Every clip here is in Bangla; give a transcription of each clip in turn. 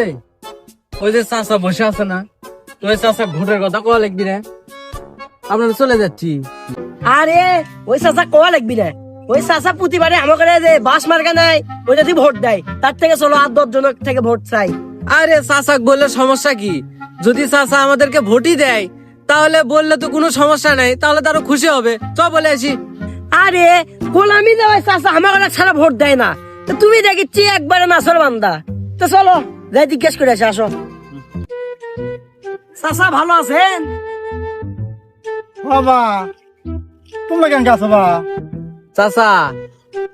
এই ওই যে চাচা বসে আছে না, তো ওই চাচা ভোটের কথা কয়া লিখবি রে, আমরা চলে যাচ্ছি। আরে ওই চাচা কোয়া লাগবি না, ওই চাচা প্রতিবারে আমাকে যে বাস মার্কা নাই ওইটা দিয়ে ভোট দেয়, তার থেকে চলো 8-10 জনের থেকে ভোট চাই। আরে চাচা বললে সমস্যা কি? যদি চাচা আমাদেরকে ভোটই দেয় তাহলে বললে তো কোনো সমস্যা নাই, তাহলে তারও খুশি হবে। চ বলে আসি। আরে গোলামি দেওয়াই চাচা আমাকে ছাড়া ভোট দেয় না, তো তুমি দেখিচ্ছি একবারে নাসর বান্দা। তো চলো যাই জিজ্ঞেস করে আসি, আসো। চাচা ভালো আছেন? বাবা তোমরা কেন আছো বা? চাচা,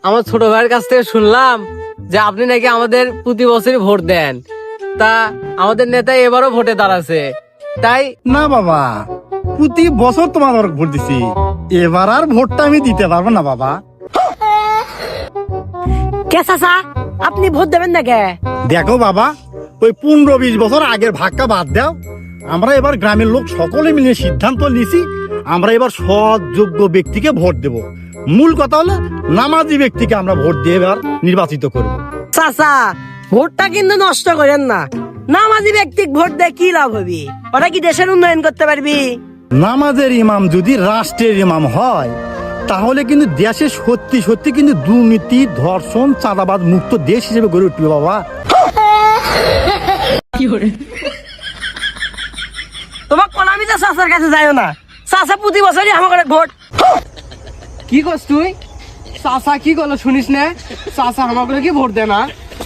আমার ছোট ভাইয়ের কাছ থেকে শুনলাম যে আপনি নাকি আমাদের প্রতি বছরই ভোট দেন, তা আমাদের নেতা এবারও ভোটে দাঁড়াচ্ছে, তাই না বাবা, প্রতি বছর তোমাদের ভোট দিছি, এবার আর ভোটটা আমি দিতে পারবো না বাবা। কে চাচা আপনি ভোট দেবেন না কে? দেখো বাবা, ওই 15-20 বছর আগের ভাগটা বাদ দাও, আমরা এবার গ্রামের লোক সকলে মিলে সিদ্ধান্ত নিছি আমরা এবার সৎ যোগ্য ব্যক্তিকে ভোট দেব। মূল কথা হলো নামাজি ব্যক্তিকে আমরা ভোট দিয়ে এবার নির্বাচিত করব। চাচা ভোটটা কিন্তু নষ্ট করেন না, নামাজি ব্যক্তি ভোট দিয়ে কি লাভ হবি? ওটা কি দেশের উন্নয়ন করতে পারবি? নামাজের ইমাম যদি রাষ্ট্রের ইমাম হয় তাহলে কিন্তু দেশে সত্যি সত্যি কিন্তু দুর্নীতি, ধর্ষণ, চাঁদাবাদ মুক্ত দেশ হিসেবে গড়ে উঠবে বাবা। তোমার কোলামি তো চাচার কাছে যাইও না, চাচা প্রতি বছরই আমাকে ভোট। কি করছ তুই? চাচা কি করলো শুনিস না? চাচা আমাকে কি ভোট দে না,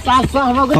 চাচা আমাকে